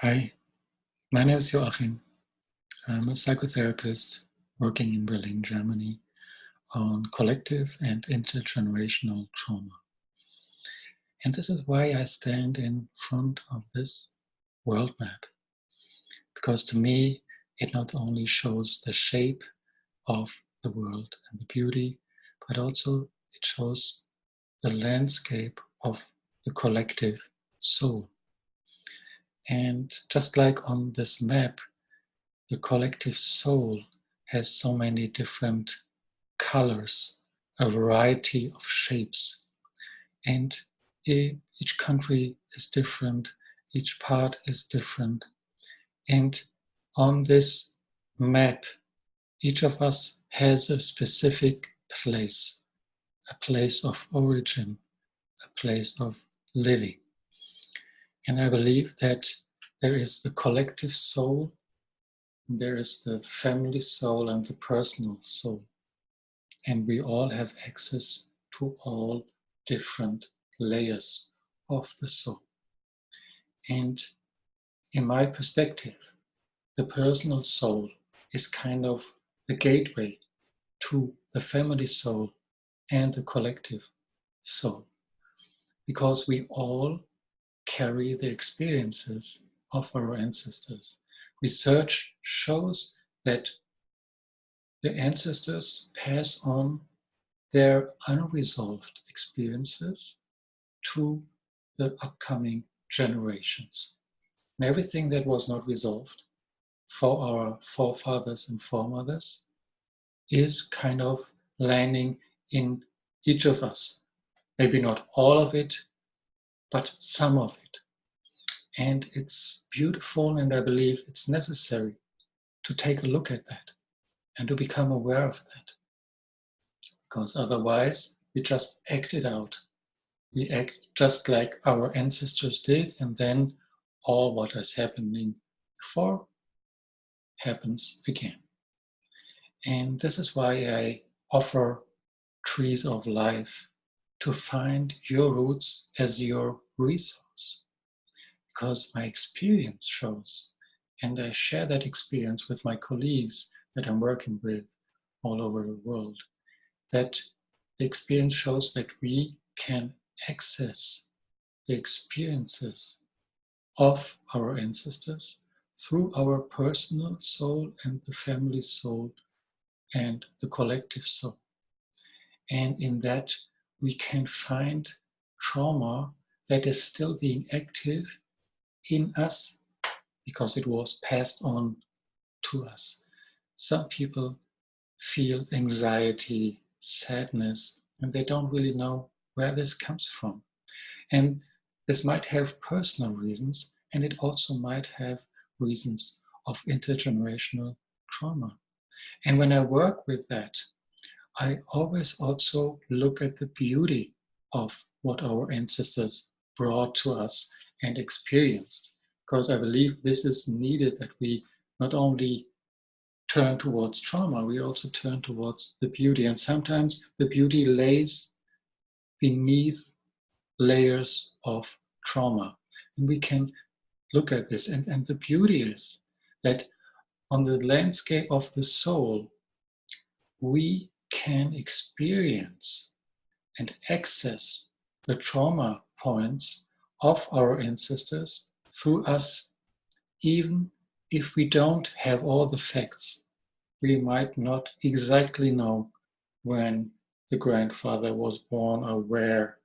Hi, my name is Joachim. I'm a psychotherapist working in Berlin, Germany, on collective and intergenerational trauma. And this is why I stand in front of this world map, because to me, it not only shows the shape of the world and the beauty, but also it shows the landscape of the collective soul. And just like on this map, the collective soul has so many different colors, a variety of shapes, and each country is different, each part is different. And on this map, each of us has a specific place, a place of origin, a place of living. And I believe that there is the collective soul, there is the family soul, and the personal soul. And we all have access to all different layers of the soul. And in my perspective, the personal soul is kind of the gateway to the family soul and the collective soul, because we all carry the experiences of our ancestors. Research shows that the ancestors pass on their unresolved experiences to the upcoming generations. And everything that was not resolved for our forefathers and foremothers is kind of landing in each of us. Maybe not all of it, but some of it. And it's beautiful, and I believe it's necessary to take a look at that and to become aware of that. Because otherwise, we just act it out. We act just like our ancestors did, and then all what is happening before happens again. And this is why I offer trees of life, to find your roots as your resource. Because my experience shows, and I share that experience with my colleagues that I'm working with all over the world, that the experience shows that we can access the experiences of our ancestors through our personal soul and the family soul and the collective soul. And in that, we can find trauma that is still being active in us because it was passed on to us. Some people feel anxiety, sadness, and they don't really know where this comes from. And this might have personal reasons, and it also might have reasons of intergenerational trauma. And when I work with that, I always also look at the beauty of what our ancestors brought to us and experienced, because I believe this is needed, that we not only turn towards trauma, we also turn towards the beauty. And sometimes the beauty lays beneath layers of trauma. And we can look at this. And the beauty is that on the landscape of the soul, we can experience and access the trauma points of our ancestors through us, even if we don't have all the facts. We might not exactly know when the grandfather was born or where,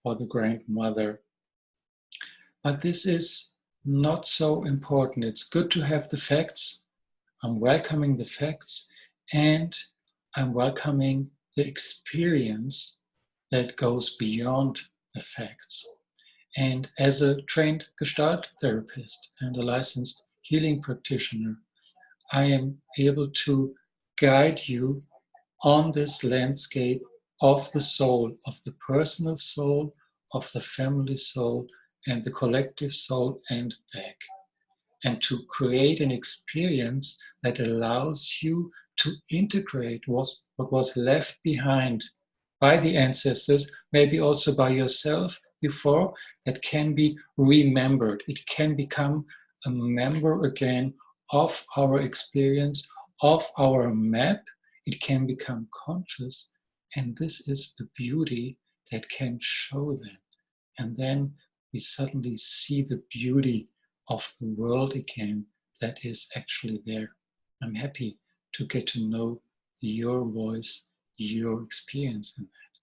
or the grandmother. But this is not so important. It's good to have the facts. I'm welcoming the facts, and I'm welcoming the experience that goes beyond the facts. And as a trained Gestalt therapist and a licensed healing practitioner, I am able to guide you on this landscape of the soul, of the personal soul, of the family soul, and the collective soul, and back. And to create an experience that allows you to integrate what was left behind by the ancestors, maybe also by yourself before, that can be remembered. It can become a member again of our experience, of our map. It can become conscious, and this is the beauty that can show them. And then we suddenly see the beauty of the world again that is actually there. I'm happy to get to know your voice, your experience in that.